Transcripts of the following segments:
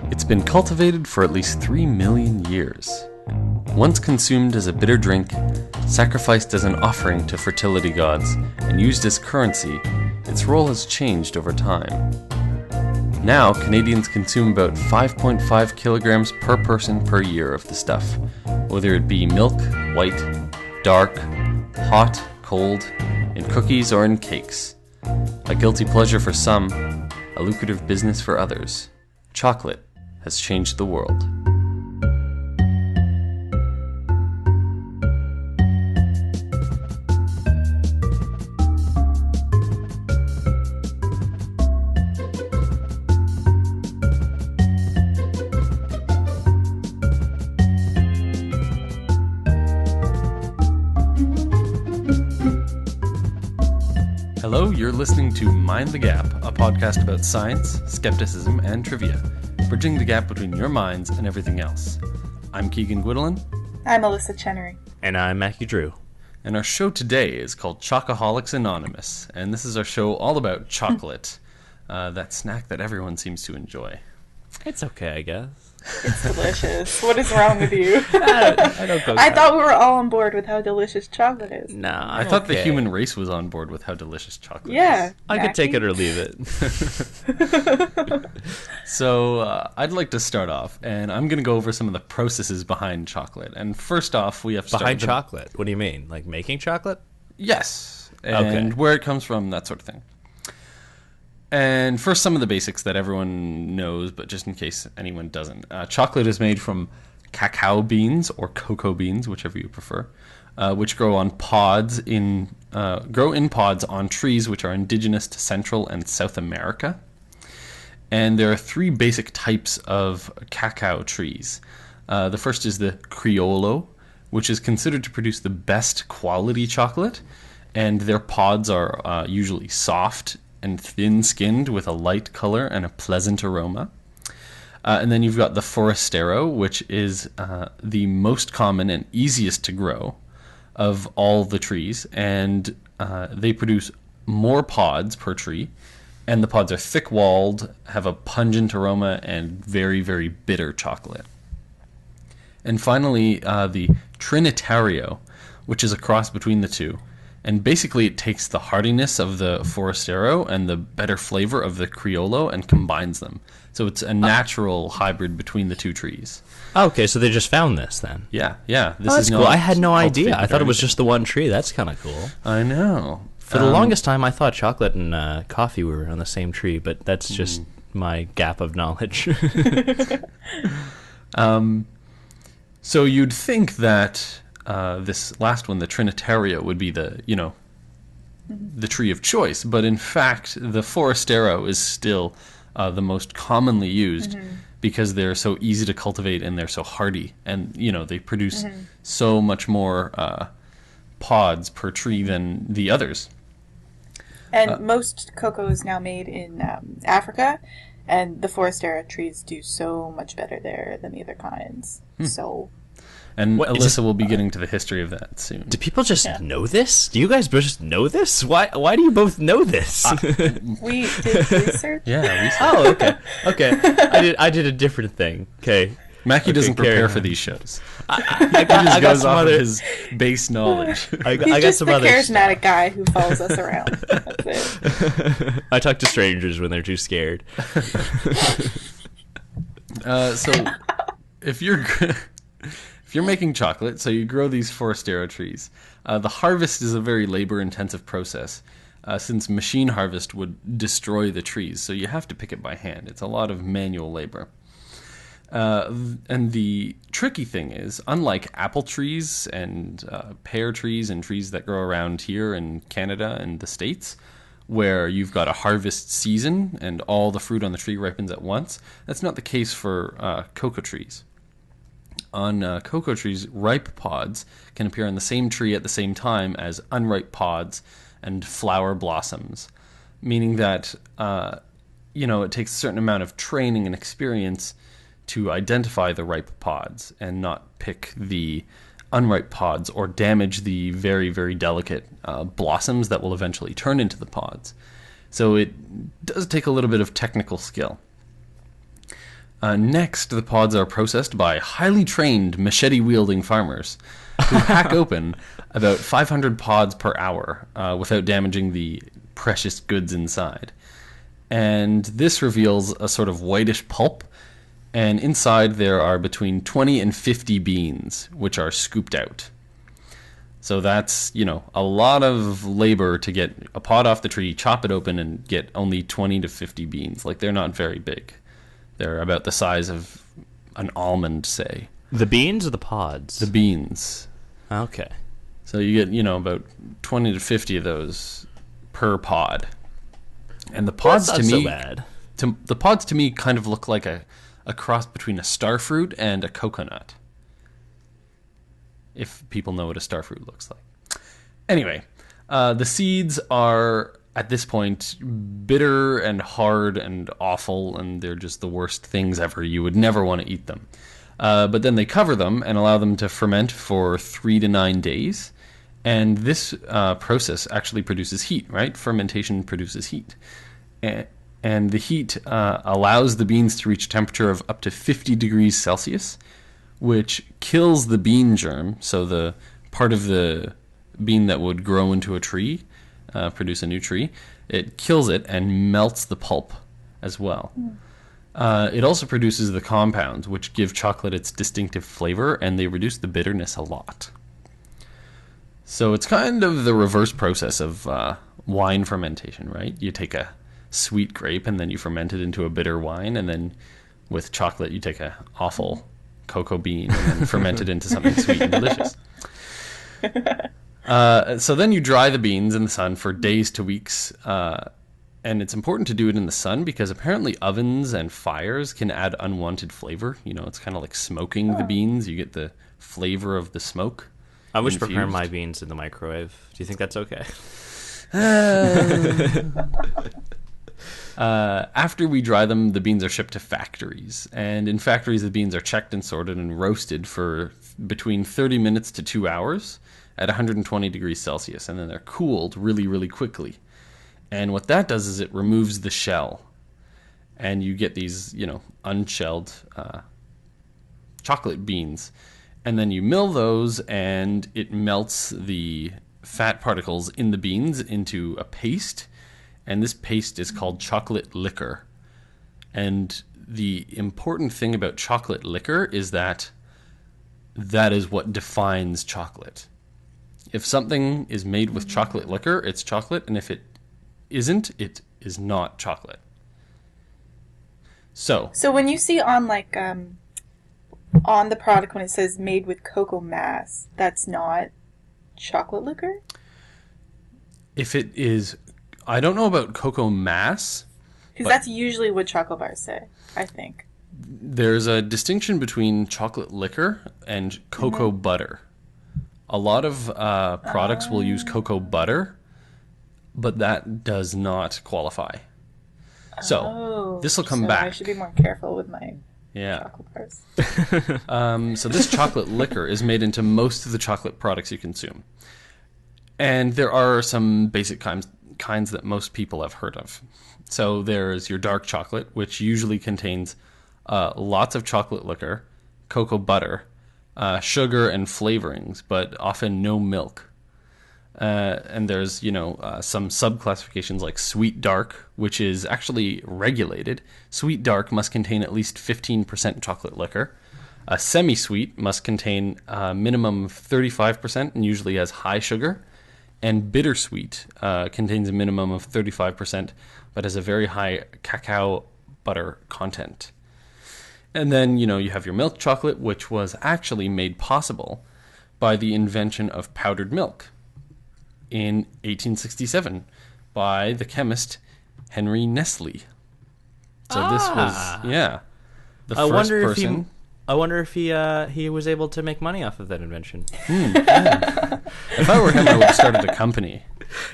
It's been cultivated for at least 3 million years. Once consumed as a bitter drink, sacrificed as an offering to fertility gods, and used as currency, its role has changed over time. Now, Canadians consume about 5.5 kilograms per person per year of the stuff, whether it be milk, white, dark, hot, cold, in cookies or in cakes. A guilty pleasure for some, a lucrative business for others. Chocolate has changed the world. Hello, you're listening to Mind the Gap, a podcast about science, skepticism, and trivia, bridging the gap between your minds and everything else. I'm Keegan Gwydolin. I'm Alyssa Chenery. And I'm Matthew Drew. And our show today is called Chocoholics Anonymous, and this is our show all about chocolate, that snack that everyone seems to enjoy. It's okay, I guess. It's delicious. What is wrong with you? I don't go. I thought we were all on board with how delicious chocolate is. No, I thought the human race was on board with how delicious chocolate Yeah. is. I could take it or leave it. So I'd like to start off, and I'm going to go over some of the processes behind chocolate. And first off, we have to start Behind with chocolate? What do you mean? Like making chocolate? Yes, and where it comes from, that sort of thing. And first, some of the basics that everyone knows, but just in case anyone doesn't. Chocolate is made from cacao beans or cocoa beans, whichever you prefer, which grow in pods on trees which are indigenous to Central and South America. And there are three basic types of cacao trees. The first is the Criollo, which is considered to produce the best quality chocolate, and their pods are usually soft and thin-skinned with a light color and a pleasant aroma. And then you've got the Forastero, which is the most common and easiest to grow of all the trees, and they produce more pods per tree, and the pods are thick-walled, have a pungent aroma, and very, very bitter chocolate. And finally, the Trinitario, which is a cross between the two. And basically it takes the hardiness of the Forastero and the better flavor of the Criollo and combines them. So it's a natural hybrid between the two trees. Okay, so they just found this then. Yeah. That's cool. I had no idea. I thought it was just the one tree. That's kind of cool. I know. For the longest time, I thought chocolate and coffee were on the same tree, but that's just my gap of knowledge. So you'd think that this last one, the Trinitario, would be the tree of choice, but in fact, the Forastero is still the most commonly used because they're so easy to cultivate and they're so hardy, and they produce so much more pods per tree than the others. And most cocoa is now made in Africa, and the Forastero trees do so much better there than the other kinds. And Alyssa will be getting to the history of that soon. Do people just know this? Do you guys just know this? Why do you both know this? We did research. Yeah, research. Oh, okay. I did a different thing. Okay. Mackie doesn't prepare for these shows. He just goes off of his base knowledge. He's just the charismatic guy who follows us around. That's it. I talk to strangers when they're too scared. So, if you're making chocolate, so you grow these Forastero trees. The harvest is a very labor-intensive process, since machine harvest would destroy the trees. So you have to pick it by hand. It's a lot of manual labor. And the tricky thing is, unlike apple trees and pear trees and trees that grow around here in Canada and the States, where you've got a harvest season and all the fruit on the tree ripens at once, that's not the case for cocoa trees. On cocoa trees, ripe pods can appear on the same tree at the same time as unripe pods and flower blossoms, meaning that it takes a certain amount of training and experience to identify the ripe pods and not pick the unripe pods or damage the very, very delicate blossoms that will eventually turn into the pods. So it does take a little bit of technical skill. Next, the pods are processed by highly trained machete-wielding farmers who hack open about 500 pods per hour without damaging the precious goods inside. And this reveals a sort of whitish pulp, and inside there are between 20 and 50 beans, which are scooped out. So that's, a lot of labor to get a pod off the tree, chop it open, and get only 20 to 50 beans. Like, they're not very big. They're about the size of an almond, say. The beans or the pods? The beans. Okay. So you get, about 20 to 50 of those per pod. And the pods That's to not me, so bad. the pods to me kind of look like a cross between a starfruit and a coconut. If people know what a starfruit looks like. Anyway, the seeds are, at this point, bitter and hard and awful, and they're just the worst things ever. You would never want to eat them. But then they cover them and allow them to ferment for 3 to 9 days. And this process actually produces heat, right? Fermentation produces heat. And the heat allows the beans to reach a temperature of up to 50 degrees Celsius, which kills the bean germ, so the part of the bean that would grow into a tree, produce a new tree. It kills it and melts the pulp as well. It also produces the compounds, which give chocolate its distinctive flavor, and they reduce the bitterness a lot. So it's kind of the reverse process of wine fermentation, right? You take a sweet grape and then you ferment it into a bitter wine, and then with chocolate you take a awful cocoa bean and then ferment it into something sweet and delicious. So then you dry the beans in the sun for days to weeks, and it's important to do it in the sun because apparently ovens and fires can add unwanted flavor. It's kind of like smoking the beans. You get the flavor of the smoke. I wish prepare my beans in the microwave. Do you think that's okay? After we dry them, the beans are shipped to factories. And in factories, the beans are checked and sorted and roasted for between 30 minutes to 2 hours at 120 degrees Celsius. And then they're cooled really, really quickly. And what that does is it removes the shell. And you get these, unshelled chocolate beans. And then you mill those, and it melts the fat particles in the beans into a paste. And this paste is called chocolate liquor. And the important thing about chocolate liquor is that is what defines chocolate. If something is made with chocolate liquor, it's chocolate, and if it isn't, it is not chocolate. So when you see on on the product when it says made with cocoa mass, that's not chocolate liquor? If it is, I don't know about cocoa mass. Because that's usually what chocolate bars say, I think. There's a distinction between chocolate liquor and cocoa butter. A lot of products will use cocoa butter, but that does not qualify. So this will come back. I should be more careful with my chocolate bars. So this chocolate liquor is made into most of the chocolate products you consume. And there are some basic kinds that most people have heard of. So there's your dark chocolate, which usually contains lots of chocolate liquor, cocoa butter, sugar, and flavorings, but often no milk. And there's, some subclassifications like sweet dark, which is actually regulated. Sweet dark must contain at least 15% chocolate liquor. A semi-sweet must contain a minimum of 35% and usually has high sugar. And bittersweet contains a minimum of 35%, but has a very high cacao butter content. And then, you have your milk chocolate, which was actually made possible by the invention of powdered milk in 1867 by the chemist Henry Nestle. So this was, the first person. I wonder if he was able to make money off of that invention. If I were him, I would have started a company.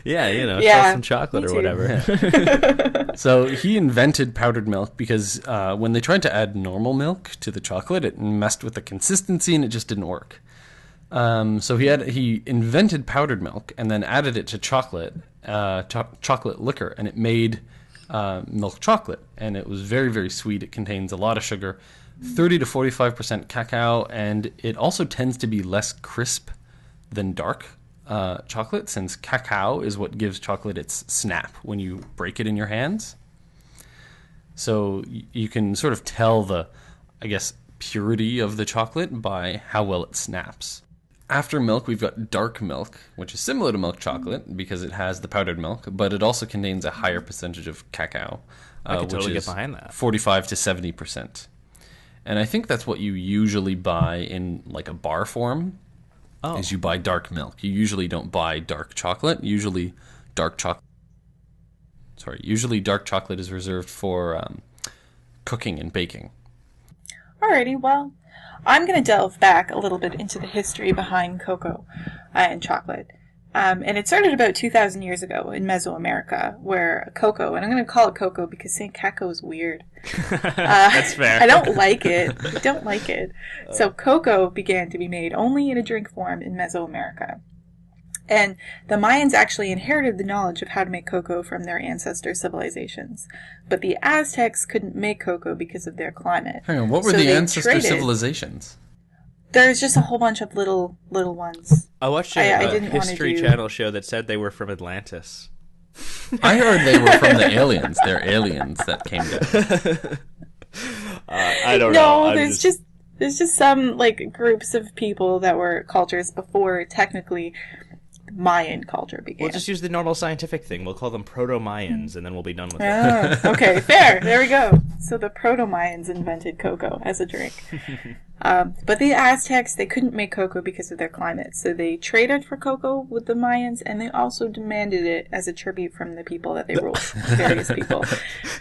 Sell some chocolate or whatever. Yeah. So he invented powdered milk because when they tried to add normal milk to the chocolate, it messed with the consistency and it just didn't work. So he invented powdered milk and then added it to chocolate liquor, and it made milk chocolate, and it was very, very sweet. It contains a lot of sugar, 30 to 45% cacao, and it also tends to be less crisp than dark chocolate, since cacao is what gives chocolate its snap when you break it in your hands. So you can sort of tell the, I guess, purity of the chocolate by how well it snaps. After milk, we've got dark milk, which is similar to milk chocolate because it has the powdered milk, but it also contains a higher percentage of cacao, I could totally which get is behind that. 45 to 70%. And I think that's what you usually buy in like a bar form. Oh. Is you buy dark milk. You usually don't buy dark chocolate. Usually dark chocolate is reserved for cooking and baking. Alrighty, well, I'm going to delve back a little bit into the history behind cocoa and chocolate. And it started about 2,000 years ago in Mesoamerica, where cocoa, and I'm going to call it cocoa because saying cacao is weird. That's fair. I don't like it. I don't like it. So cocoa began to be made only in a drink form in Mesoamerica. And the Mayans actually inherited the knowledge of how to make cocoa from their ancestor civilizations. But the Aztecs couldn't make cocoa because of their climate. Hang on, what were So the they ancestor traded. civilizations? There's just a whole bunch of little ones. I watched I a didn't wanna History do- Channel show that said they were from Atlantis. I heard they were from the aliens. They're aliens that came down. I don't know. No, I'm there's just some like groups of people that were cultures before technically Mayan culture began. We'll just use the normal scientific thing. We'll call them Proto-Mayans, and then we'll be done with it. Ah, okay, fair. There we go. So the Proto-Mayans invented cocoa as a drink. But the Aztecs, they couldn't make cocoa because of their climate. So they traded for cocoa with the Mayans, and they also demanded it as a tribute from the people that they ruled, various people.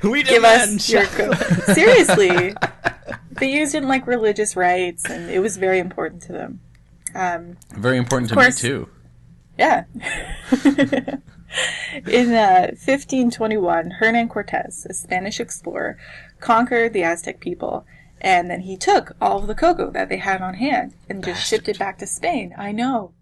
We Give demand us your cocoa. Seriously. They used it in like religious rites, and it was very important to them. Very important to course. me, too. Yeah. In 1521, Hernan Cortez, a Spanish explorer, conquered the Aztec people, and then he took all of the cocoa that they had on hand and just shipped it back to Spain. I know.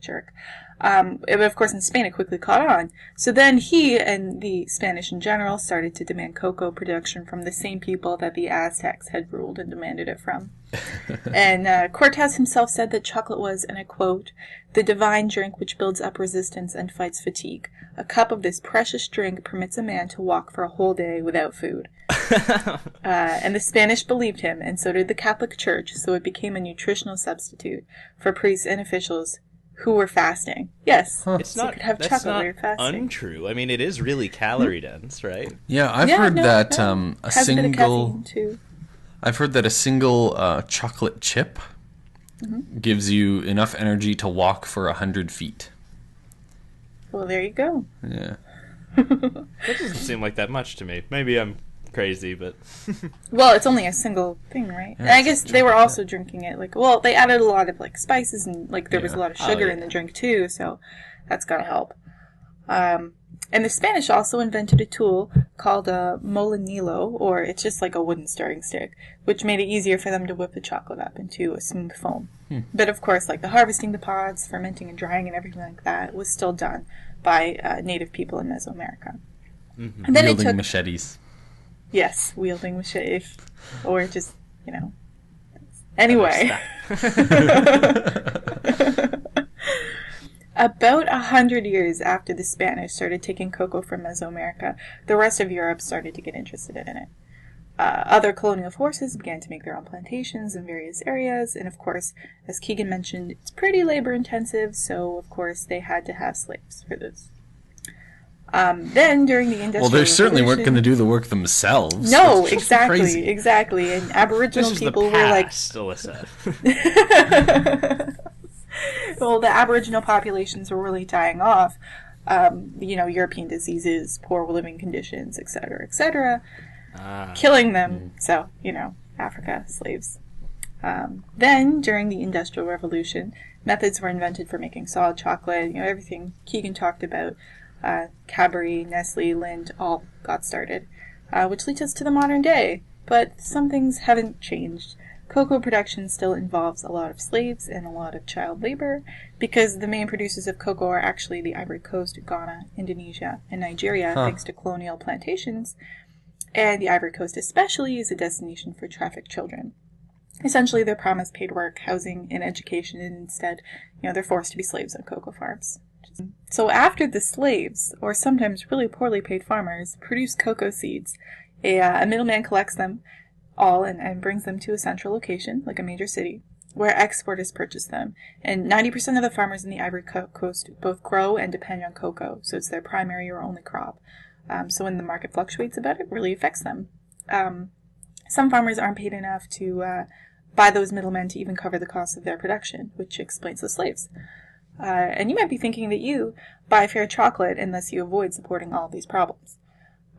Jerk. But of course, in Spain, it quickly caught on. So then he and the Spanish in general started to demand cocoa production from the same people that the Aztecs had ruled and demanded it from. And Cortez himself said that chocolate was, and I quote, "the divine drink which builds up resistance and fights fatigue. A cup of this precious drink permits a man to walk for a whole day without food." And the Spanish believed him, and so did the Catholic Church, so it became a nutritional substitute for priests and officials who were fasting. Yes, It's so not, you could have that's chocolate not while you're fasting. untrue. I mean, it is really calorie dense, right? Yeah, I've Yeah, heard no, that no. a Has a bit of single... caffeine, too. I've heard that a single chocolate chip gives you enough energy to walk for 100 feet. Well, there you go. Yeah. That doesn't seem like that much to me. Maybe I'm crazy, but Well, it's only a single thing, right? Yeah, And I it's guess a they were chocolate also drinking it like, well, they added a lot of like spices and like there was a Yeah. lot of sugar yeah. in the drink too, so that's gotta help. And the Spanish also invented a tool called a molinillo, or it's just like a wooden stirring stick, which made it easier for them to whip the chocolate up into a smooth foam. But of course, like the harvesting the pods, fermenting and drying and everything like that was still done by native people in Mesoamerica. And then Wielding it took machetes. Yes, wielding machete, or just, Anyway. About 100 years after the Spanish started taking cocoa from Mesoamerica, the rest of Europe started to get interested in it. Other colonial forces began to make their own plantations in various areas, and of course, as Keegan mentioned, it's pretty labor-intensive, so of course they had to have slaves for this. Then, during the Industrial Well, they certainly weren't going to Revolution- do the work themselves. No, That's just exactly, crazy. exactly. And Aboriginal this is people the were like, past, Alyssa. well, the Aboriginal populations were really dying off. European diseases, poor living conditions, etc., killing them. So, Africa, slaves. Then, during the Industrial Revolution, methods were invented for making solid chocolate. Everything Keegan talked about. Cadbury, Nestle, Lindt, all got started, which leads us to the modern day. But some things haven't changed. cocoa production still involves a lot of slaves and a lot of child labor because the main producers of cocoa are actually the Ivory Coast, Ghana, Indonesia, and Nigeria, thanks to colonial plantations. And the Ivory Coast especially is a destination for trafficked children. Essentially, they're promised paid work, housing, and education, and instead, they're forced to be slaves on cocoa farms. So after the slaves, or sometimes really poorly paid farmers, produce cocoa seeds, a middleman collects them all and brings them to a central location, like a major city, where exporters purchase them. And 90% of the farmers in the Ivory Coast both grow and depend on cocoa, so it's their primary or only crop. So when the market fluctuates a bit, it really affects them. Some farmers aren't paid enough to buy those middlemen to even cover the cost of their production, which explains the slaves. And you might be thinking that you buy fair chocolate and thus you avoid supporting all of these problems.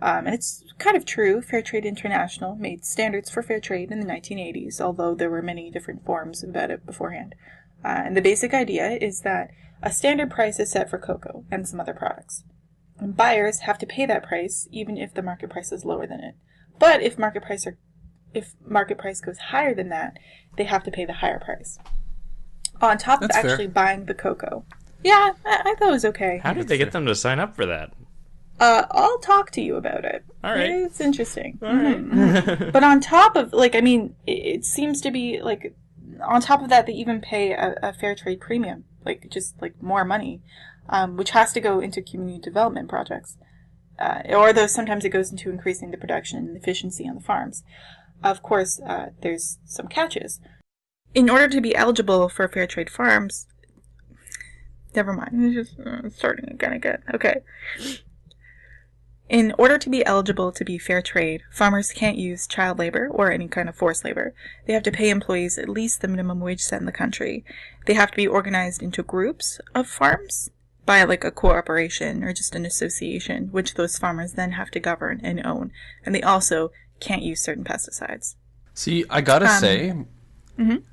And it's kind of true. Fair Trade International made standards for fair trade in the 1980s, although there were many different forms about it beforehand. And the basic idea is that a standard price is set for cocoa and some other products. And buyers have to pay that price even if the market price is lower than it. But if market price goes higher than that, they have to pay the higher price. On top of actually buying the cocoa. Yeah, I thought it was okay. How did they get them to sign up for that? I'll talk to you about it. All right. It's interesting. All right. But on top of, it seems to be, on top of that, they even pay a fair trade premium, more money, which has to go into community development projects. Though sometimes it goes into increasing the production and efficiency on the farms. Of course, there's some catches. In order to be eligible for fair trade farms, never mind, it's just starting again. Okay. In order to be eligible to be fair trade, farmers can't use child labor or any kind of forced labor. They have to pay employees at least the minimum wage set in the country. They have to be organized into groups of farms by a corporation or just an association, which those farmers then have to govern and own. And they also can't use certain pesticides. See, I gotta say,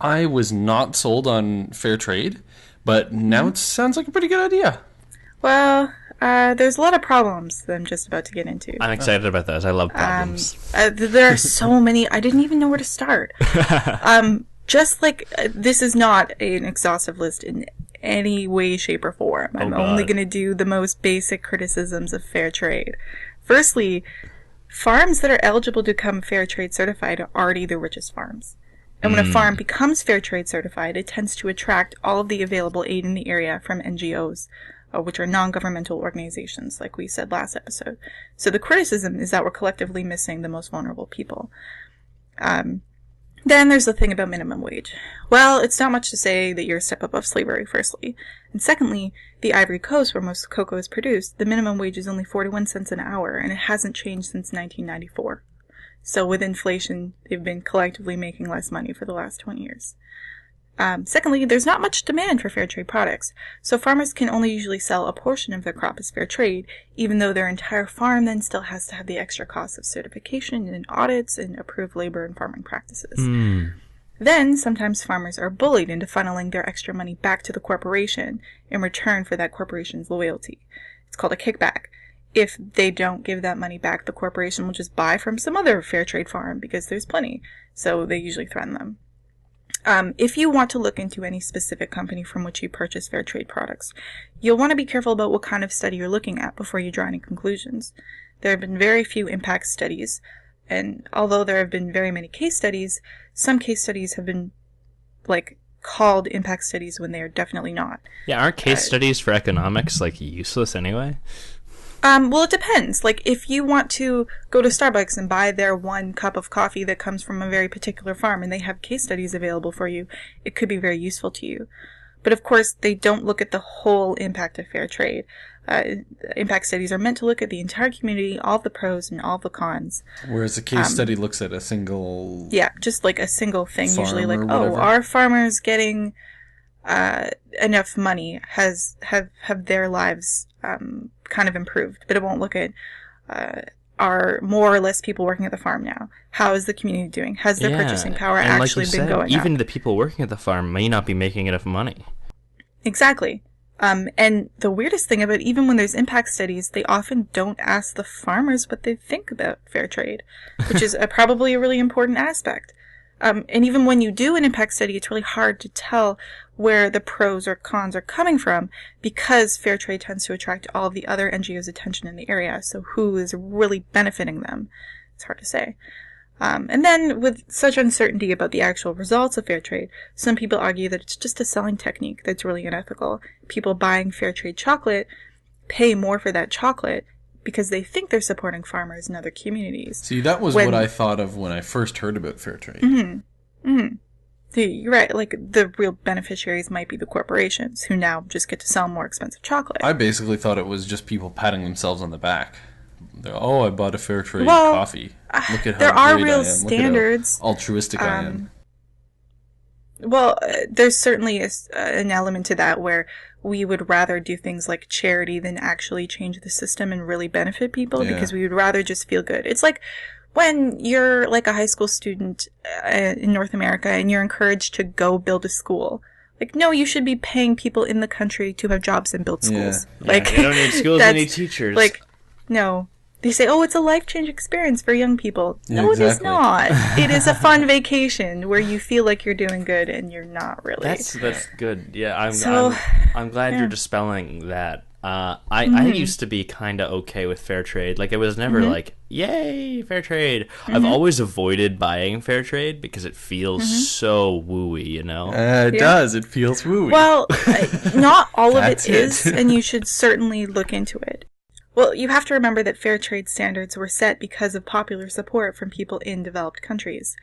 I was not sold on fair trade, but now it sounds like a pretty good idea. Well, there's a lot of problems that I'm just about to get into. I'm excited about those. I love problems. There are so many. I didn't even know where to start. This is not an exhaustive list in any way, shape, or form. I'm only going to do the most basic criticisms of fair trade. Firstly, farms that are eligible to become fair trade certified are already the richest farms. And when a farm becomes fair trade certified, it tends to attract all of the available aid in the area from NGOs, which are non-governmental organizations, like we said last episode. So the criticism is that we're collectively missing the most vulnerable people. Then there's the thing about minimum wage. Well, it's not much to say that you're a step above slavery, firstly. And secondly, the Ivory Coast, where most cocoa is produced, the minimum wage is only 41 cents an hour, and it hasn't changed since 1994. So with inflation, they've been collectively making less money for the last 20 years. Secondly, there's not much demand for fair trade products, so farmers can only usually sell a portion of their crop as fair trade, even though their entire farm then still has to have the extra costs of certification and audits and approved labor and farming practices. Then, sometimes farmers are bullied into funneling their extra money back to the corporation in return for that corporation's loyalty. It's called a kickback. If they don't give that money back, the corporation will just buy from some other fair trade farm because there's plenty, so they usually threaten them. If you want to look into any specific company from which you purchase fair trade products, you'll want to be careful about what kind of study you're looking at before you draw any conclusions. There have been very few impact studies, and although there have been very many case studies, some case studies have been, called impact studies when they are definitely not. Yeah, aren't case studies for economics, useless anyway? Well, it depends. If you want to go to Starbucks and buy their one cup of coffee that comes from a very particular farm and they have case studies available for you, it could be very useful to you. But of course, they don't look at the whole impact of fair trade. Impact studies are meant to look at the entire community, all the pros and all the cons. Whereas a case study looks at a single... Yeah, just a single thing. Usually are farmers getting enough money? Have their lives kind of improved? But it won't look at are more or less people working at the farm now? How is the community doing? Has their purchasing power actually been going up? Even the people working at the farm may not be making enough money. Exactly. And the weirdest thing about even when there's impact studies, they often don't ask the farmers what they think about fair trade, which is probably a really important aspect. And even when you do an impact study, it's really hard to tell where the pros or cons are coming from because fair trade tends to attract all of the other NGOs' attention in the area. So who is really benefiting them? It's hard to say. And then with such uncertainty about the actual results of fair trade, some people argue that it's just a selling technique that's really unethical. People buying fair trade chocolate pay more for that chocolate because they think they're supporting farmers in other communities. See, that was what I thought of when I first heard about fair trade. You're right. Like, the real beneficiaries might be the corporations who now just get to sell more expensive chocolate. I basically thought it was just people patting themselves on the back. Oh, I bought a fair trade coffee. Look at how there are great real I am. standards. Look at how altruistic I am. Well, there's certainly an element to that where we would rather do things like charity than actually change the system and really benefit people because we would rather just feel good. It's like when you're like a high school student in North America and you're encouraged to go build a school. Like, no, you should be paying people in the country to have jobs and build schools. Yeah. Like, they don't need schools, they need teachers. Like, no. They say, oh, it's a life-changing experience for young people. No, exactly. It is not. It is a fun vacation where you feel like you're doing good and you're not really. That's good. Yeah, I'm glad you're dispelling that. I used to be kind of okay with fair trade. Like, it was never like, yay, fair trade. I've always avoided buying fair trade because it feels so wooey, you know? It does. It feels wooey. Well, not all of it is, and you should certainly look into it. Well, you have to remember that fair trade standards were set because of popular support from people in developed countries.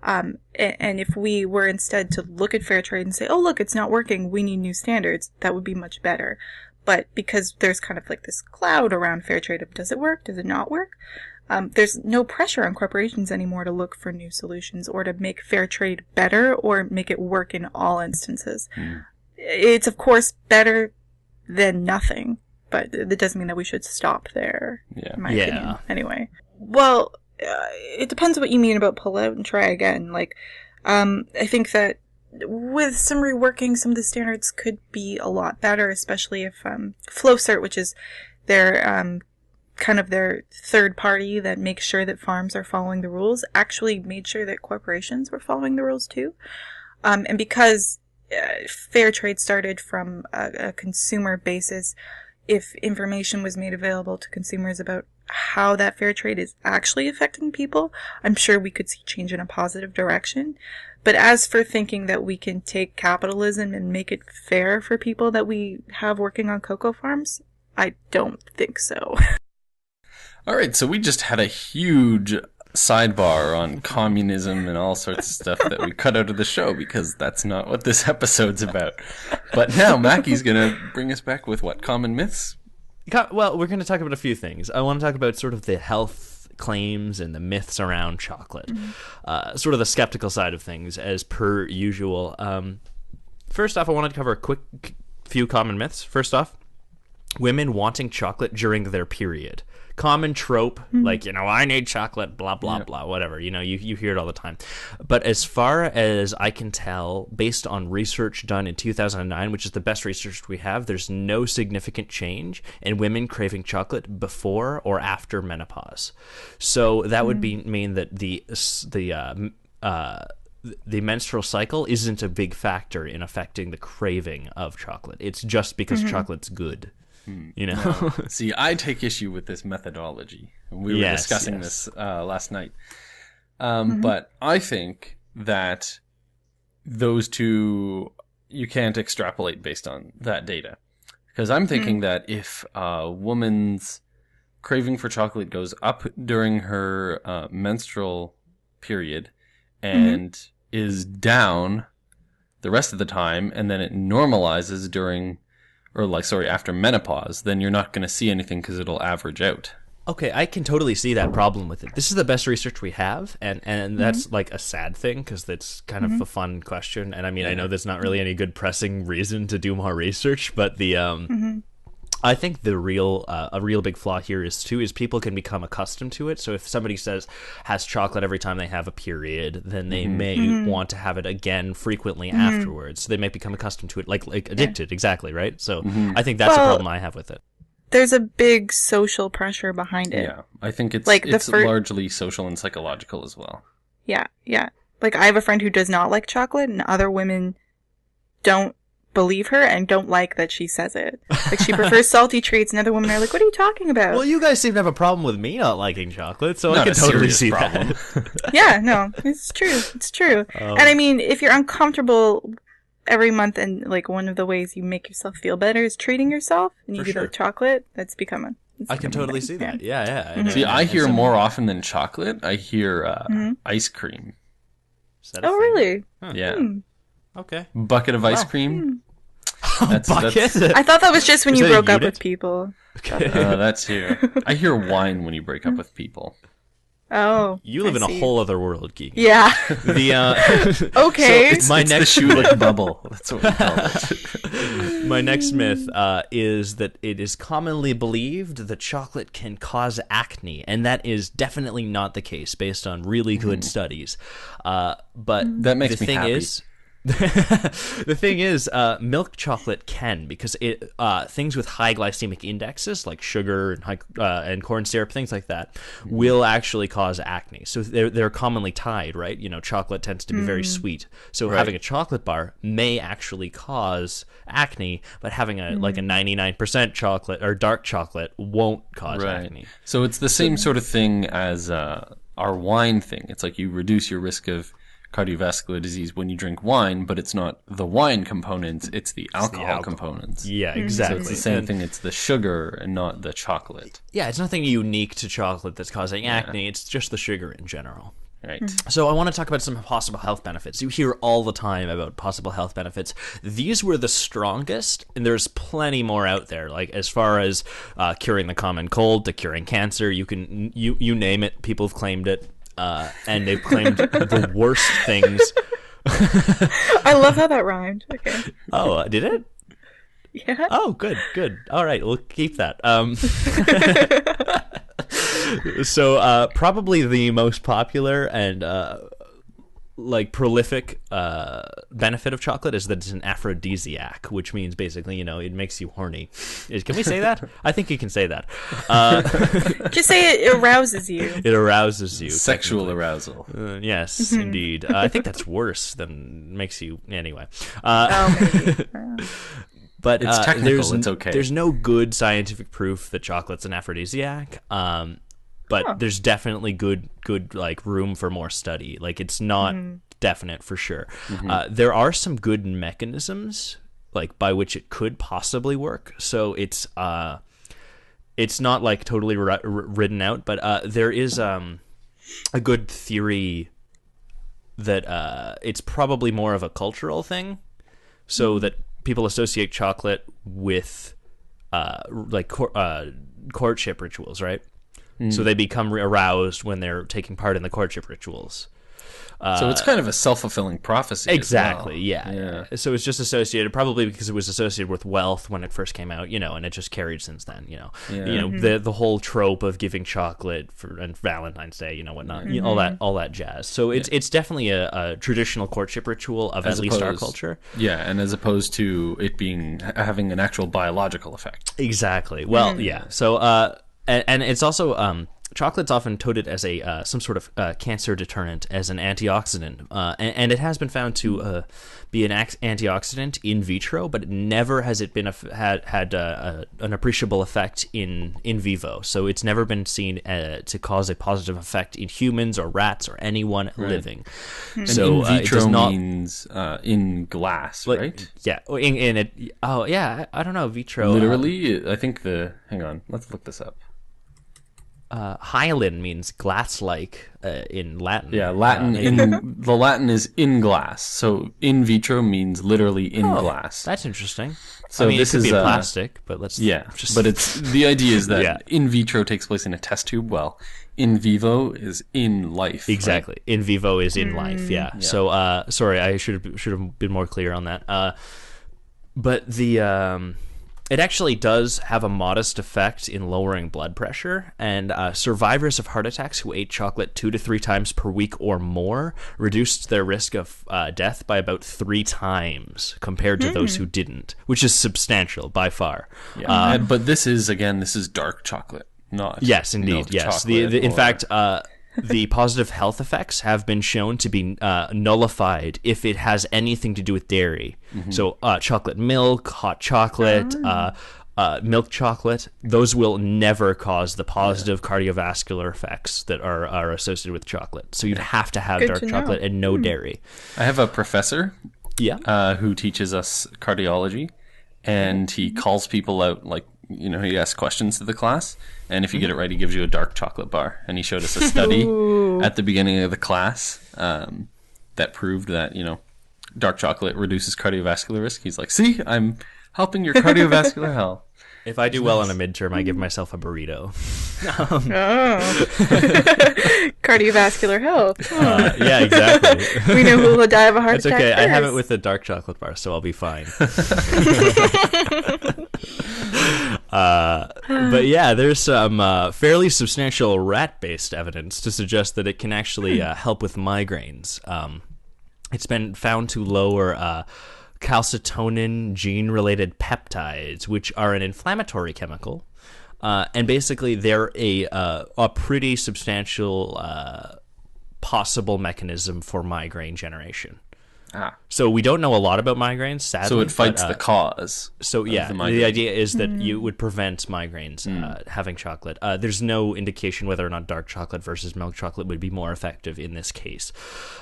And if we were instead to look at fair trade and say, oh, look, it's not working, we need new standards, that would be much better. But because there's kind of like this cloud around fair trade of does it work, does it not work, there's no pressure on corporations anymore to look for new solutions or to make fair trade better or make it work in all instances. It's, of course, better than nothing. But that doesn't mean that we should stop there, in my opinion. Anyway. Well, it depends what you mean about pull out and try again. Like, I think that with some reworking, some of the standards could be a lot better, especially if FlowCert, which is their kind of their third party that makes sure that farms are following the rules, actually made sure that corporations were following the rules too. And because fair trade started from a consumer basis, if information was made available to consumers about how that fair trade is actually affecting people, I'm sure we could see change in a positive direction. But as for thinking that we can take capitalism and make it fair for people that we have working on cocoa farms, I don't think so. All right, so we just had a huge sidebar on communism and all sorts of stuff that we cut out of the show because that's not what this episode's about. But now Mackie's going to bring us back with what? Common myths? Well, we're going to talk about a few things. I want to talk about sort of the health claims and the myths around chocolate. Sort of the skeptical side of things, as per usual. First off, I wanted to cover a quick few common myths. First off, women wanting chocolate during their period. Common trope, like, you know, I need chocolate, blah, blah, blah, whatever. You know, you hear it all the time. But as far as I can tell, based on research done in 2009, which is the best research we have, there's no significant change in women craving chocolate before or after menopause. So that would mean that the menstrual cycle isn't a big factor in affecting the craving of chocolate. It's just because chocolate's good. You know, no. See, I take issue with this methodology. We were discussing this last night. But I think that those two, you can't extrapolate based on that data. Because I'm thinking that if a woman's craving for chocolate goes up during her menstrual period and is down the rest of the time, and then it normalizes after menopause, then you're not going to see anything because it'll average out. Okay, I can totally see that problem with it. This is the best research we have, and that's like a sad thing because it's kind of a fun question. And I mean, I know there's not really any good pressing reason to do more research, but the I think a real big flaw here is people can become accustomed to it. So if somebody has chocolate every time they have a period, then they may want to have it again frequently afterwards. So they may become accustomed to it, like addicted, exactly, right? So I think that's a problem I have with it. There's a big social pressure behind it. Yeah, I think it's largely social and psychological as well. Yeah. Like, I have a friend who does not like chocolate, and other women don't believe her and don't like that she says it. Like, she prefers salty treats, and other women are like, what are you talking about? Well, you guys seem to have a problem with me not liking chocolate, so I Not can a totally serious see problem. that. Yeah, no, it's true. It's true. And I mean, if you're uncomfortable every month, and like one of the ways you make yourself feel better is treating yourself, and you For do sure. that with chocolate, that's become a... I can totally see that. Yeah. And- See, I and hear some- more often than chocolate. I hear ice cream. Is that a Oh, thing? really? Yeah, Okay. bucket of ice Wow. cream. Bucket? I thought that was just when Is you that a broke up unit? with people. That's here. I hear wine when you break up with people. Oh. You live I in a see. whole other world, Geek. Yeah. The Okay. It's My the next- Schulich bubble. That's what we call it. my next myth is that it is commonly believed that chocolate can cause acne, and that is definitely not the case based on really good studies. But That makes the me thing happy. is. The thing is, milk chocolate can, because it things with high glycemic indexes like sugar and and corn syrup, things like that, will actually cause acne. So they're commonly tied, right? You know, chocolate tends to be very sweet, so having a chocolate bar may actually cause acne, but having a 99% chocolate or dark chocolate won't cause acne. So it's the same sort of thing as our wine thing. It's like you reduce your risk of cardiovascular disease when you drink wine, but it's not the wine components, it's the alcohol components. Yeah, So exactly. it's the same And- thing, it's the sugar and not the chocolate. Yeah, it's nothing unique to chocolate that's causing acne. It's just the sugar in general. Right. So I want to talk about some possible health benefits. You hear all the time about possible health benefits. These were the strongest, and there's plenty more out there. Like as far as curing the common cold to curing cancer, you name it. People have claimed it, and they've claimed the worst things. I love how that rhymed. Okay. Oh, did it? Yeah. Oh, good. All right, we'll keep that. So probably the most popular and prolific benefit of chocolate is that it's an aphrodisiac, which means basically, it makes you horny. Can we say that? I think you can say that. Just say it arouses you. It arouses you. Sexual arousal. Yes, indeed. I think that's worse than makes you anyway. Maybe. But It's technical, there's, it's okay. There's no good scientific proof that chocolate's an aphrodisiac. But there's definitely good like room for more study. Like it's not definite for sure. There are some good mechanisms like by which it could possibly work. So it's not like totally written out, but there is a good theory that it's probably more of a cultural thing. So that people associate chocolate with courtship rituals, right? So they become aroused when they're taking part in the courtship rituals. So it's kind of a self-fulfilling prophecy. Exactly, as well. yeah. So it's just associated, probably because it was associated with wealth when it first came out, and it just carried since then, the whole trope of giving chocolate and Valentine's Day, whatnot, all that jazz. So it's definitely a traditional courtship ritual of at least our culture. Yeah, and as opposed to it having an actual biological effect. Exactly. Well, yeah. So and it's also chocolate's often touted as a some sort of cancer deterrent, as an antioxidant, and it has been found to be an antioxidant in vitro, but never has it been had an appreciable effect in vivo. So it's never been seen to cause a positive effect in humans or rats or anyone living. And So in vitro it does not means in glass, right? Yeah, in it. Oh yeah, I don't know, vitro. Literally, I think hang on, let's look this up. Hyaline means glass-like in Latin. Yeah, Latin the Latin is in glass. So in vitro means literally in glass. That's interesting. So I mean, this it could is be plastic, but let's but it's the idea is that Yeah. in vitro takes place in a test tube. Well, in vivo is in life. right? exactly. In vivo is in life. Yeah. So sorry, I should have been more clear on that. But the it actually does have a modest effect in lowering blood pressure, and survivors of heart attacks who ate chocolate 2 to 3 times per week or more reduced their risk of death by about 3 times compared to those who didn't, which is substantial by far. Yeah. But this is dark chocolate, not Yes, indeed. milk Yes. chocolate In or- fact, the positive health effects have been shown to be nullified if it has anything to do with dairy. So chocolate milk, hot chocolate, milk chocolate, those will never cause the positive cardiovascular effects that are associated with chocolate. So you'd have to have dark chocolate and no dairy. I have a professor Yeah. who teaches us cardiology, and he calls people out, like, he asks questions to the class, and if you get it right, he gives you a dark chocolate bar. And he showed us a study at the beginning of the class that proved that, dark chocolate reduces cardiovascular risk. He's like, see, I'm helping your cardiovascular health. If I do well on a midterm, I give myself a burrito. Cardiovascular health. Yeah, exactly. We know who will die of a heart It's attack okay. I have it first. with the dark chocolate bar, so I'll be fine. But yeah, there's some fairly substantial rat-based evidence to suggest that it can actually help with migraines. It's been found to lower calcitonin gene-related peptides, which are an inflammatory chemical, and basically they're a pretty substantial possible mechanism for migraine generation. So we don't know a lot about migraines, sadly. So it fights the cause. So yeah, the idea is that you would prevent migraines having chocolate. There's no indication whether or not dark chocolate versus milk chocolate would be more effective in this case.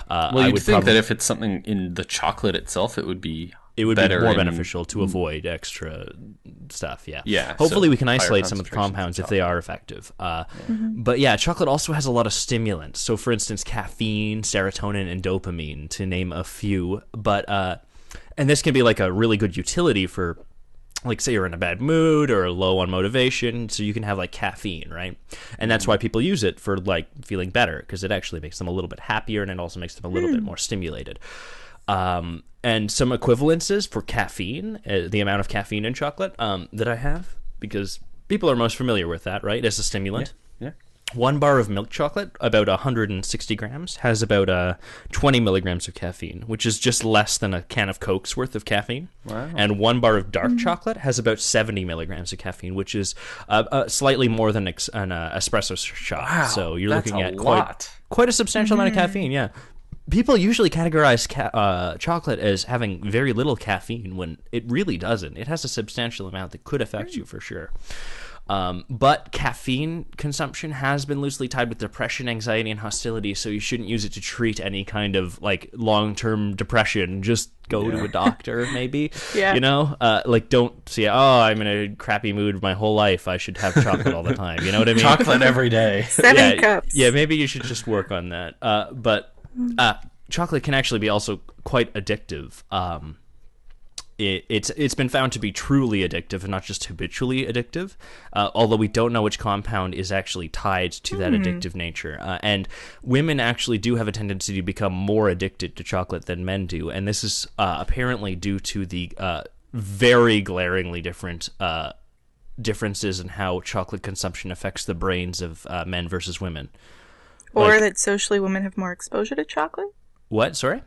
Well, you'd think that if it's something in the chocolate itself, it would be more beneficial to avoid extra stuff. Yeah. Hopefully so we can isolate higher some of the concentrations compounds of if they are effective. But yeah, chocolate also has a lot of stimulants. So for instance, caffeine, serotonin, and dopamine, to name a few. But and this can be like a really good utility for, like, say you're in a bad mood or low on motivation, so you can have like caffeine, right? And that's why people use it for like feeling better, because it actually makes them a little bit happier, and it also makes them a little bit more stimulated. And some equivalences for caffeine, the amount of caffeine in chocolate that I have, because people are most familiar with that, right, as a stimulant. Yeah. 1 bar of milk chocolate, about 160 grams, has about 20 milligrams of caffeine, which is just less than a can of Coke's worth of caffeine. Wow. And 1 bar of dark chocolate has about 70 milligrams of caffeine, which is slightly more than an espresso shot. Wow, So you're that's looking a at lot. quite a substantial amount of caffeine, yeah. People usually categorize chocolate as having very little caffeine when it really doesn't. It has a substantial amount that could affect you for sure. But caffeine consumption has been loosely tied with depression, anxiety, and hostility, so you shouldn't use it to treat any kind of like long-term depression. Just go to a doctor, maybe. Like, don't say, I'm in a crappy mood my whole life, I should have chocolate all the time. You know what I mean? Chocolate every day. 7 cups. Yeah, maybe you should just work on that. But chocolate can actually be also quite addictive. It's been found to be truly addictive and not just habitually addictive, although we don't know which compound is actually tied to that addictive nature. And women actually do have a tendency to become more addicted to chocolate than men do, and this is apparently due to the very glaringly different differences in how chocolate consumption affects the brains of men versus women. Or that socially women have more exposure to chocolate? What? Sorry?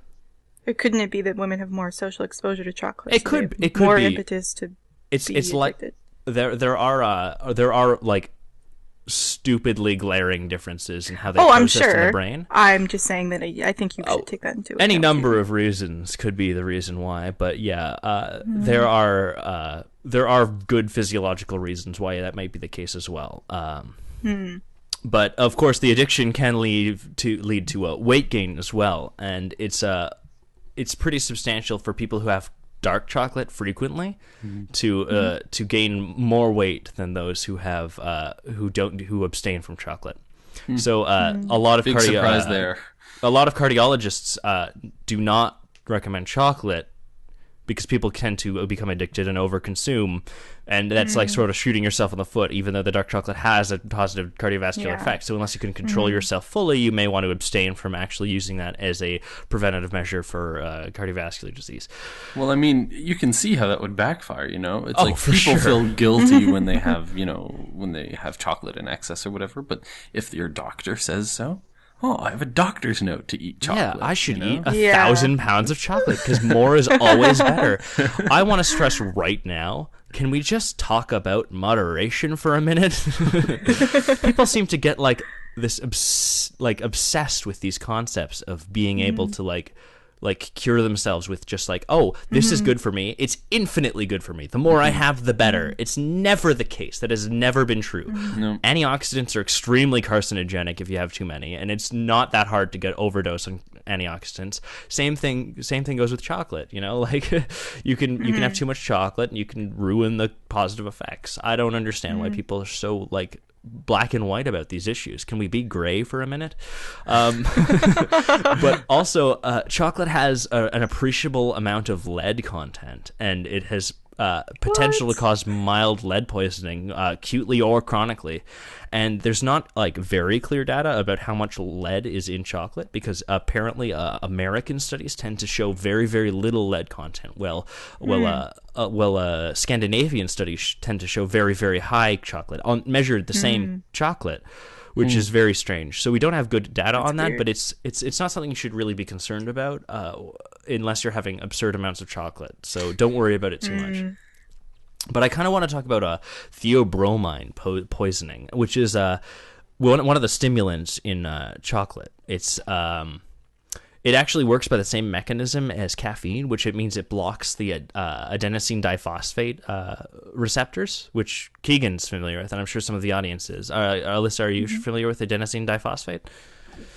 Or couldn't it be that women have more social exposure to chocolate? It could be more impetus to it's be like addicted? there are like stupidly glaring differences in how they I'm process in sure. the brain. I'm just saying that I think you should take that into account. Any number of reasons could be the reason why, but yeah, there are good physiological reasons why that might be the case as well. But of course, the addiction can lead to weight gain as well, and it's pretty substantial for people who have dark chocolate frequently to gain more weight than those who have who abstain from chocolate. So a lot of Big surprise there. A lot of cardiologists do not recommend chocolate because people tend to become addicted and overconsume, and that's like sort of shooting yourself in the foot, even though the dark chocolate has a positive cardiovascular effect. So unless you can control yourself fully, you may want to abstain from actually using that as a preventative measure for cardiovascular disease. Well, I mean, you can see how that would backfire, It's like for people sure. feel guilty when they have, when they have chocolate in excess or whatever, but if your doctor says so, I have a doctor's note to eat chocolate. Yeah, I should eat Yeah. 1,000 pounds of chocolate because more is always better. I want to stress right now can we just talk about moderation for a minute? People seem to get like this obsessed with these concepts of being able to like cure themselves with just like, oh, this is good for me. It's infinitely good for me. The more I have, the better. It's never the case. That has never been true. No. Antioxidants are extremely carcinogenic if you have too many, and it's not that hard to get overdose on antioxidants. Same thing goes with chocolate. You know, like you can have too much chocolate and you can ruin the positive effects. I don't understand why people are so like black and white about these issues. Can we be gray for a minute? But also, chocolate has an appreciable amount of lead content, and it has potential to cause mild lead poisoning, acutely or chronically. And there's not like very clear data about how much lead is in chocolate, because apparently American studies tend to show very, very little lead content. Scandinavian studies tend to show very, very high chocolate measured the same chocolate, which is very strange. So we don't have good data on that, but it's not something you should really be concerned about unless you're having absurd amounts of chocolate. So don't worry about it too much. But I kind of want to talk about theobromine poisoning, which is one of the stimulants in chocolate. It actually works by the same mechanism as caffeine, which it means it blocks the adenosine diphosphate receptors, which Keegan's familiar with, and I'm sure some of the audience is. Alyssa, are you familiar with adenosine diphosphate?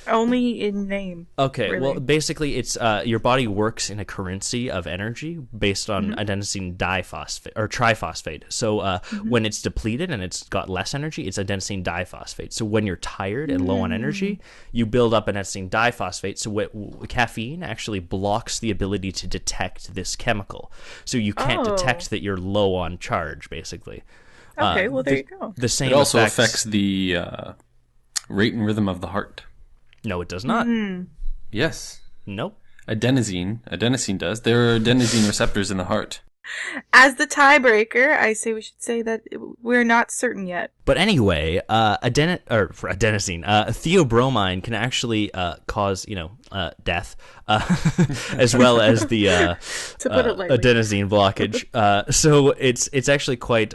Only in name. Okay, really. Well, basically, it's your body works in a currency of energy based on adenosine diphosphate or triphosphate. So when it's depleted and it's got less energy, it's adenosine diphosphate. So when you're tired and low on energy, you build up adenosine diphosphate. So caffeine actually blocks the ability to detect this chemical. So you can't detect that you're low on charge, basically. Okay, well, there you go. The same It also affects the rate and rhythm of the heart. No, it does not. Yes. Nope. Adenosine does. There are adenosine receptors in the heart. As the tiebreaker, I say we should say that we're not certain yet. But anyway, adenosine, theobromine can actually cause, death, as well as the To put it lightly. adenosine blockage. So it's actually quite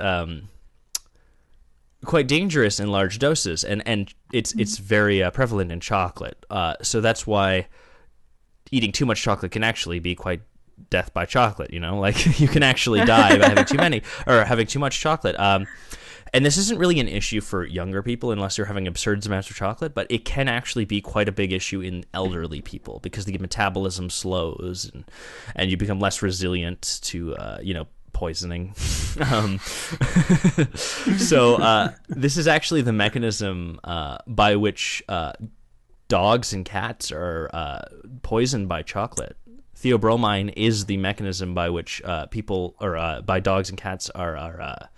dangerous in large doses, and it's very prevalent in chocolate. So that's why eating too much chocolate can actually be quite death by chocolate. Like you can actually die by having too many or having too much chocolate. And this isn't really an issue for younger people unless you're having absurd amounts of chocolate, but it can actually be quite a big issue in elderly people because the metabolism slows and you become less resilient to poisoning. So this is actually the mechanism by which dogs and cats are poisoned by chocolate. Theobromine is the mechanism by which people or by dogs and cats are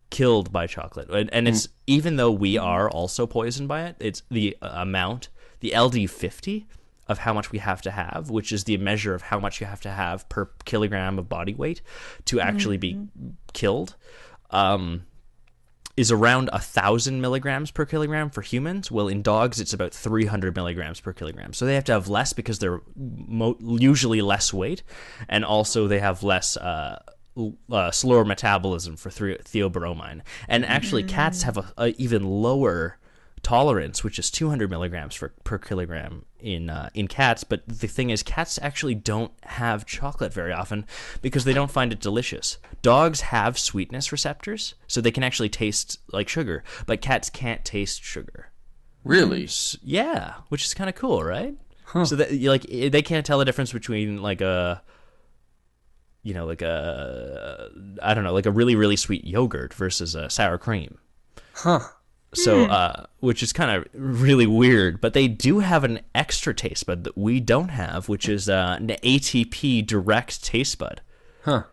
killed by chocolate. And it's even though we are also poisoned by it, it's the amount, the LD50 of how much we have to have, which is the measure of how much you have to have per kilogram of body weight to actually be killed, is around 1,000 milligrams per kilogram for humans. Well, in dogs, it's about 300 milligrams per kilogram. So they have to have less because they're usually less weight, and also they have less slower metabolism for theobromine. And actually, cats have a even lower tolerance, which is 200 milligrams per kilogram in cats. But the thing is, cats actually don't have chocolate very often because they don't find it delicious. Dogs have sweetness receptors, so they can actually taste like sugar, but cats can't taste sugar. Really? Yeah, which is kind of cool, right? Huh. So that they can't tell the difference between like a really, really sweet yogurt versus a sour cream. Huh. So, which is kind of really weird, but they do have an extra taste bud that we don't have, which is an ATP direct taste bud. Huh.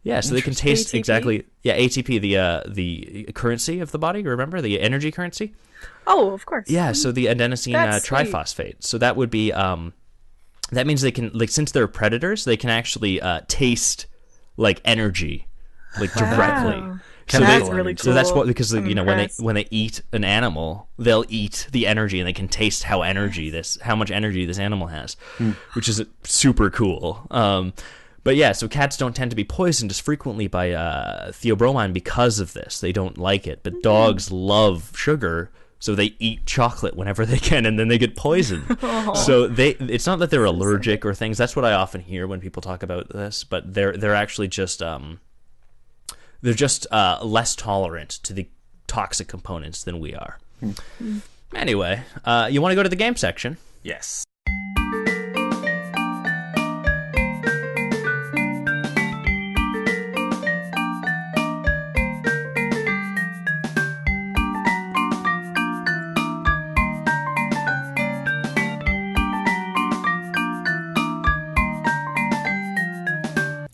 Yeah, so they can taste ATP? exactly. Yeah, ATP, the currency of the body. Remember the energy currency? Oh, of course. Yeah, so the adenosine That's sweet. triphosphate. So that would be that means they can, like, since they're predators, they can actually taste like energy, like directly. Wow. So That's really cool. So that's what, because I'm impressed. when they eat an animal, they'll eat the energy and they can taste how much energy this animal has, which is super cool. But yeah, so cats don't tend to be poisoned as frequently by theobromine because of this. They don't like it. But dogs love sugar, so they eat chocolate whenever they can, and then they get poisoned. So it's not that they're allergic or things. That's what I often hear when people talk about this. But they're actually just less tolerant to the toxic components than we are. Anyway, you want to go to the game section? Yes.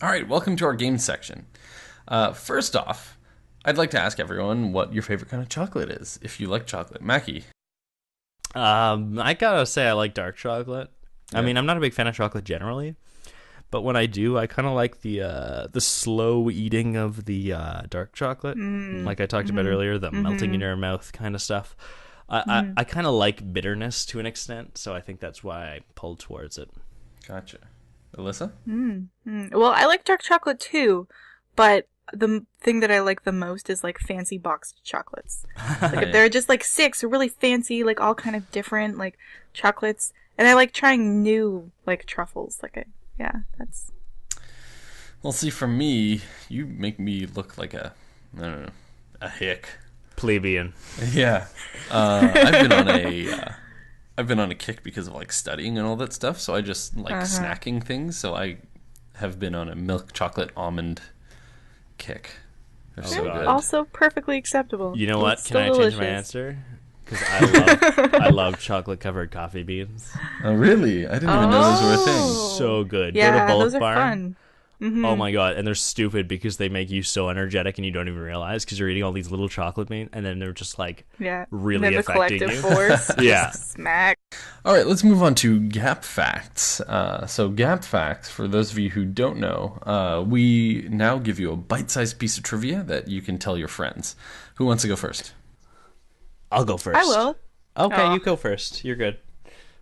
All right, welcome to our games section. First off, I'd like to ask everyone what your favorite kind of chocolate is, if you like chocolate. Mackie? I gotta say I like dark chocolate. Yeah. I mean, I'm not a big fan of chocolate generally, but when I do, I kind of like the slow eating of the dark chocolate, like I talked about earlier, the melting in your mouth kind of stuff. I kind of like bitterness to an extent, so I think that's why I pulled towards it. Gotcha. Alyssa? Well, I like dark chocolate too, but the thing that I like the most is like fancy boxed chocolates. Like if there are just like 6 really fancy, like all kind of different like chocolates, and I like trying new like truffles. That's. Well, see, for me, you make me look like I don't know, a hick. Plebeian. Yeah. I've been on a kick because of like studying and all that stuff, so I just like snacking things. So I have been on a milk chocolate almond kick. They're so good. Also perfectly acceptable. You know what? It's Can I delicious. change my answer? Because I love chocolate covered coffee beans. Oh, really? I didn't even know those were a thing. So good. Yeah, Go to Bulk those are Barn. fun. Oh my god, and they're stupid because they make you so energetic and you don't even realize because you're eating all these little chocolate beans and then they're just like really and then affecting the you. collective force. Yeah. Smack. All right, let's move on to Gap Facts. So Gap Facts, for those of you who don't know, we now give you a bite-sized piece of trivia that you can tell your friends. Who wants to go first? I'll go first. I will. Okay, Aw. you go first. You're good.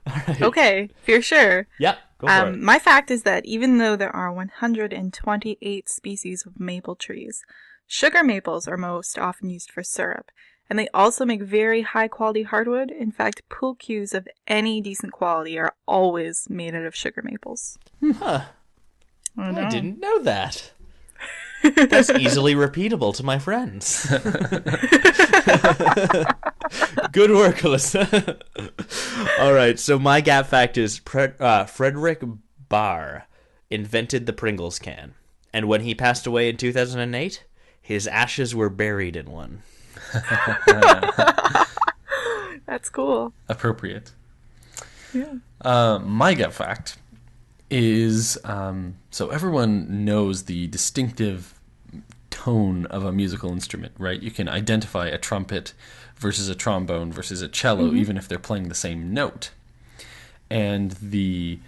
All right. Okay, for sure. Yep, go for it. My fact is that even though there are 128 species of maple trees, sugar maples are most often used for syrup, and they also make very high quality hardwood. In fact, pool cues of any decent quality are always made out of sugar maples. Huh. I I know. didn't know that. That's easily repeatable to my friends. Good work, Alyssa. All right, so my gap fact is Frederick Barr invented the Pringles can, and when he passed away in 2008, his ashes were buried in one. That's cool. Appropriate. Yeah. My Gap Fact is, so everyone knows the distinctive tone of a musical instrument, right? You can identify a trumpet versus a trombone versus a cello, even if they're playing the same note. And the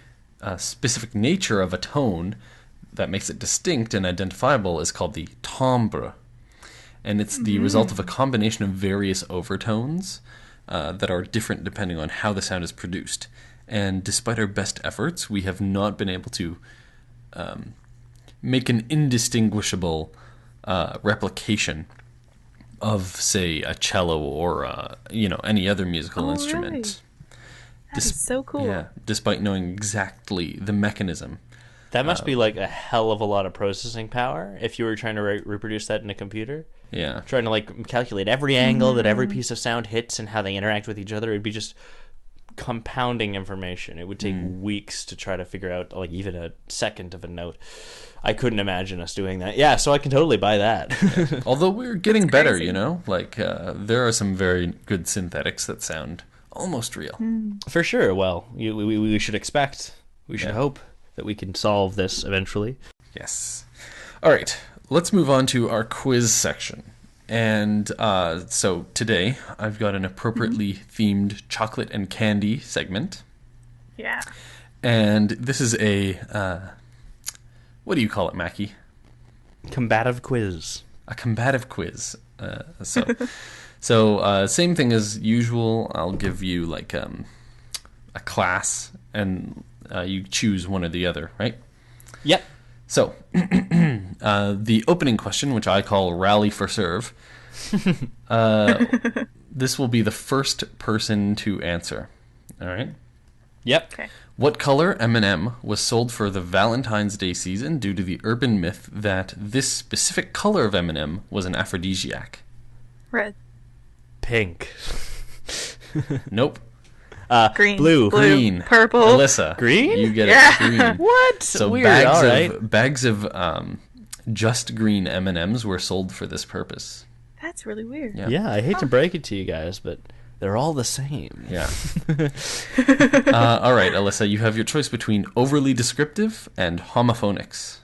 specific nature of a tone that makes it distinct and identifiable is called the timbre. And it's the result of a combination of various overtones that are different depending on how the sound is produced. And despite our best efforts, we have not been able to make an indistinguishable replication of, say, a cello or any other musical instrument. Really? That is so cool. Yeah, despite knowing exactly the mechanism. That must be like a hell of a lot of processing power if you were trying to reproduce that in a computer. Yeah. Trying to like calculate every angle that every piece of sound hits and how they interact with each other. It'd be just compounding information. It would take weeks to try to figure out like even a second of a note. I couldn't imagine us doing that. Yeah, so I can totally buy that. Although we're getting better, crazy. like there are some very good synthetics that sound almost real. For sure. Well, we should expect, we should hope that we can solve this eventually. Yes. All right, let's move on to our quiz section. And so today I've got an appropriately themed chocolate and candy segment. Yeah. And this is a, what do you call it, Mackie? Combative quiz. A combative quiz. So same thing as usual. I'll give you like a class, and you choose one or the other, right? Yep. So, the opening question, which I call Rally for Serve, this will be the first person to answer. All right? Yep. Okay. What color M&M was sold for the Valentine's Day season due to the urban myth that this specific color of M&M was an aphrodisiac? Red. Pink. Nope. Green. Blue. Green. Purple. Alyssa. Green? You get Yeah. it. Green. What? So Weird. bags All right. of just green M&Ms were sold for this purpose. That's really weird. Yeah. Yeah, I hate to break it to you guys, but they're all the same. Yeah. All right, Alyssa, you have your choice between overly descriptive and homophonics.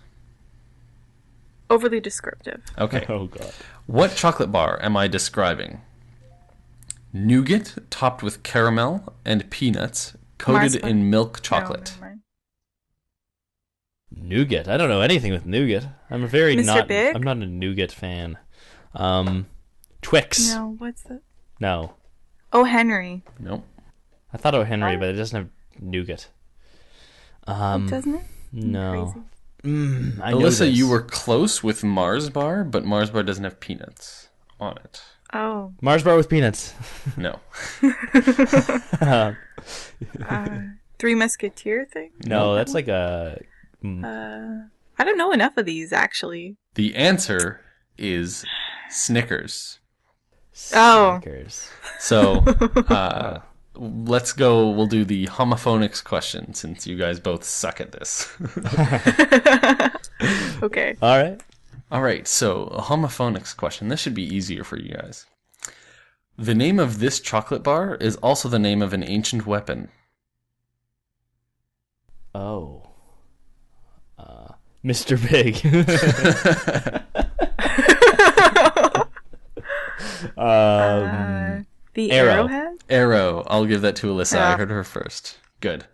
Overly descriptive. Okay. Oh, God. What chocolate bar am I describing? Nougat topped with caramel and peanuts coated Mars bar. in milk No, chocolate. never mind. Nougat. I don't know anything with nougat. I'm a very Mr. Big? I'm not a nougat fan. Twix. No, what's that? No. Oh, Henry. Nope. I thought O. Henry, but it doesn't have nougat. Doesn't it? No. Crazy. I know Alyssa, this. you were close with Mars bar, but Mars bar doesn't have peanuts on it. Oh. Mars bar with peanuts. No. Three Musketeer thing? No, that's like a... I don't know enough of these, actually. The answer is Snickers. Oh. Snickers. So, let's go. We'll do the homophonics question since you guys both suck at this. Okay. All right. All right, so a homophonics question. This should be easier for you guys. The name of this chocolate bar is also the name of an ancient weapon. Oh. Mr. Big. The Arrow. arrowhead? Arrow. I'll give that to Alyssa. I Yeah. heard her first. Good.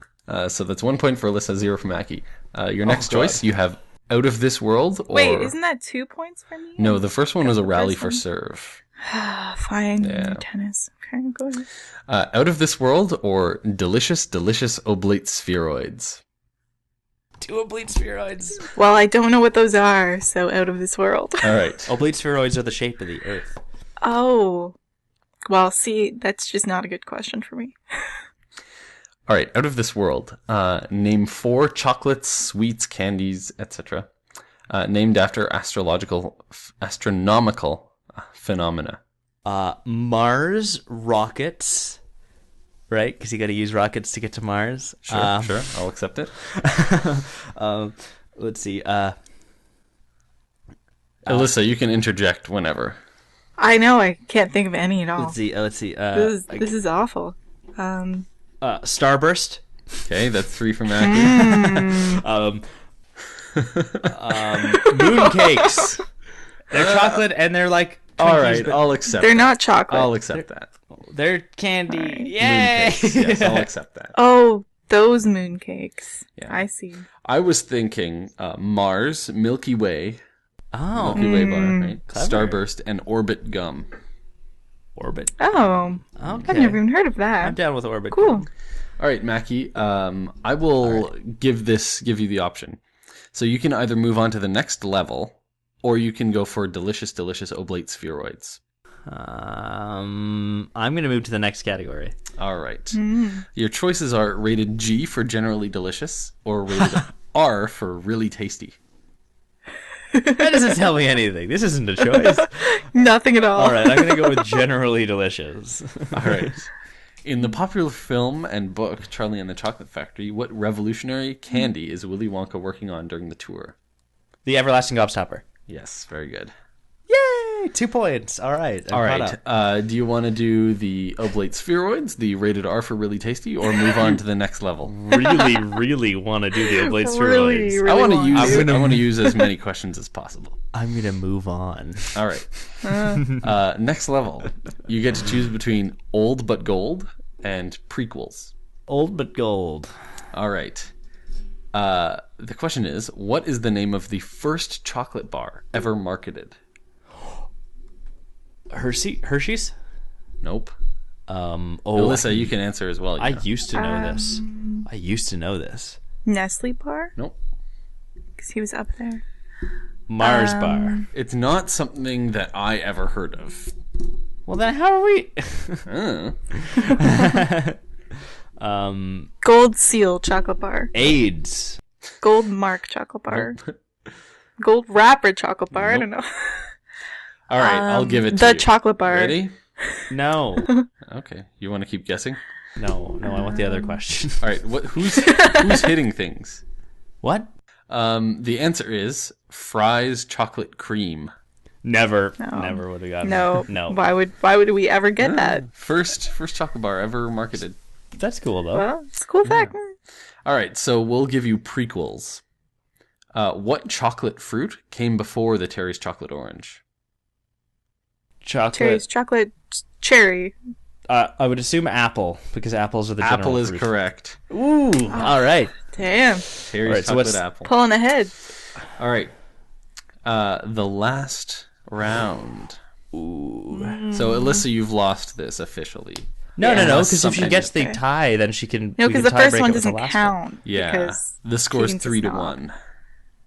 So that's 1 point for Alyssa, 0 for Mackie. Your next God. choice, you have Out of This World or... Wait, isn't that 2 points for me? No, the first one was a the rally first for one. serve. Fine. Yeah. Tennis. Okay, go ahead. Out of This World or Delicious, Delicious Oblate Spheroids? Two oblate spheroids. Well, I don't know what those are, so out of this world. All right. Oblate spheroids are the shape of the Earth. Oh. Well, see, that's just not a good question for me. All right, Out of This World. Name 4 chocolates, sweets, candies, etc. Named after astronomical phenomena. Mars rockets. Right? Because you got to use rockets to get to Mars. Sure, sure. I'll accept it. Let's see. Alyssa, you can interject whenever. I know, I can't think of any at all. Let's see. Let's see. This is awful. Starburst. Okay, that's 3 for Mackie. Moon cakes. They're chocolate and they're like. All Twinkies, right, but I'll accept They're that. not chocolate. I'll accept that. They're candy. Alright. Yay! Mooncakes. Yes, I'll accept that. Oh, those mooncakes. Yeah. I see. I was thinking Mars, Milky Way, Oh, Milky Way bar, right? Clever. Starburst, and Orbit gum. Orbit. Oh, Okay. I've never even heard of that. I'm down with orbit. Cool. All right, Mackie. I will give you the option. So you can either move on to the next level, or you can go for delicious, delicious oblate spheroids. I'm gonna move to the next category. All right. Your choices are rated G for generally delicious, or rated R for really tasty. That doesn't tell me anything. This isn't a choice. Nothing at all. All right, I'm gonna go with generally delicious. All right. In the popular film and book Charlie and the Chocolate Factory, what revolutionary candy is Willy Wonka working on during the tour? The everlasting gobstopper. Yes, very good. Yay! 2 points. All right. I'm All caught right. up. Do you want to do the oblate spheroids, the rated R for really tasty, or move on to the next level? Really want to do the oblate Really, spheroids. really I want to want use. to. I want to use as many questions as possible. I'm gonna move on. All right. Next level, you get to choose between old but gold and prequels. Old but gold. All right. The question is, what is the name of the first chocolate bar ever marketed? Hershey's? Nope. Oh, Alyssa, you can answer as well. I yeah. used to know this. I used to know this. Nestle bar? Nope. because he was up there. Mars bar. It's not something that I ever heard of. Well, then how are we? Gold seal chocolate bar. AIDS. Gold mark chocolate bar. Gold wrapper chocolate bar. I don't know. All right, I'll give it to the you. chocolate bar. Ready? No. Okay. You want to keep guessing? No, I want the other question. All right. Who's hitting things? What? The answer is Fry's chocolate cream. Never No. never would have gotten No. that. No. Why would we ever get that? First chocolate bar ever marketed. That's cool, though. Well, it's a cool fact. All right, so we'll give you prequels. What chocolate fruit came before the Terry's chocolate orange? Chocolate. Cherry's chocolate cherry. I would assume apple, because apples are the general Apple is fruit. correct. Ooh, all right. Damn. Terry's All right, so chocolate what's- apple. Pulling ahead. All right. The last round. Ooh. So, Alyssa, you've lost this officially. No, Yeah. because if she Something- gets the Okay. tie, then she can. No, we because can the first tie-break one it with the doesn't last count. Yeah. Because The score's Keegan's a 3-1. snob.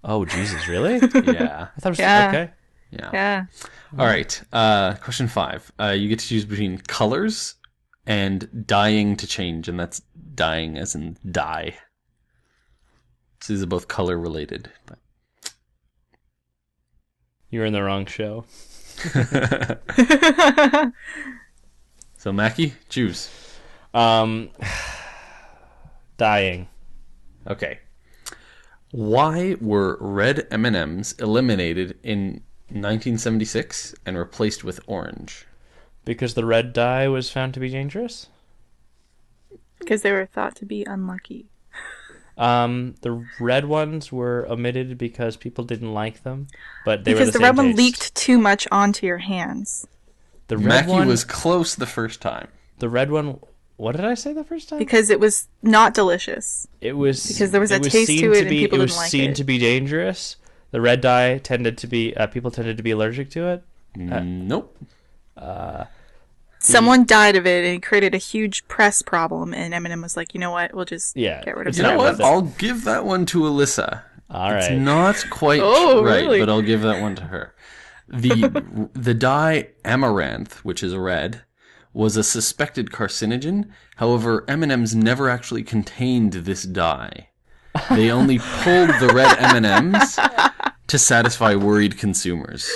Oh, Jesus, really? Yeah. I thought it was Yeah. okay. Yeah. Yeah. All right. Question 5. You get to choose between colors and dyeing to change, and that's dyeing as in dye. So these are both color related. You're in the wrong show. So Mackie, choose. Dying. Okay. Why were red M&Ms eliminated in 1976 and replaced with orange? Because the red dye was found to be dangerous? Because they were thought to be unlucky. The red ones were omitted because people didn't like them, but they Because were the same red one taste. leaked too much onto your hands. The red Mackie one was close the first time. the red one. What did I say the first time? Because it was not delicious. It was because there was a it taste seen to it and be, people it was didn't like seen it. to be dangerous. The red dye tended to be people tended to be allergic to it. Nope. Someone died of it and it created a huge press problem. And Eminem was like, you know what? We'll just get rid of it's You it. know not what? worth it. I'll give that one to Alyssa. All It's right. not quite Oh, right, really? but I'll give that one to her. The dye amaranth, which is red, was a suspected carcinogen. However, M&Ms never actually contained this dye. They only pulled the red M&Ms to satisfy worried consumers.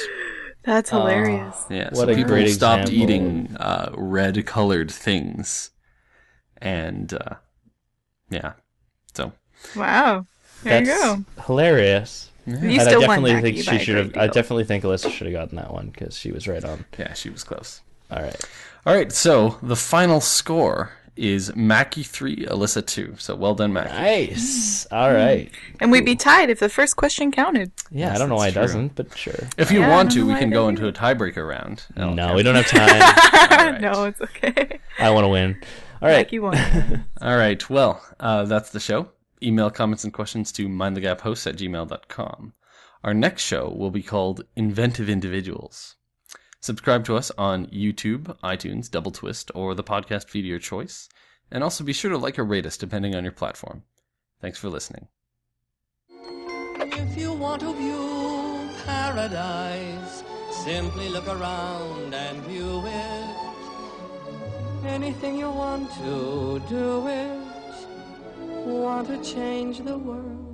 That's hilarious. Yeah, What so a people great stopped example. eating red-colored things, and yeah, so Wow. There That's you go. hilarious. You And I still won, definitely Mackie, think by she a should have. great I deal. definitely think Alyssa should have gotten that one because she was right on. yeah, she was close. All right. All right, so the final score is Mackie 3, Alyssa 2. So well done, Mackie. Nice. All right. And we'd be tied if the first question counted. Yeah, Yes, I don't know why it that's true. doesn't, but sure. If you Yeah, I want don't to, know we why can they go do into a it. tiebreaker round. No, we don't have time. right. No, it's okay. I want to win. All right. Like you won. All right, well, that's the show. Email comments and questions to mindthegaphosts@gmail.com. Our next show will be called Inventive Individuals. Subscribe to us on YouTube, iTunes, Double Twist, or the podcast feed of your choice. And also be sure to like or rate us depending on your platform. Thanks for listening. If you want to view paradise, simply look around and view it. Anything you want to do it. Want to change the world?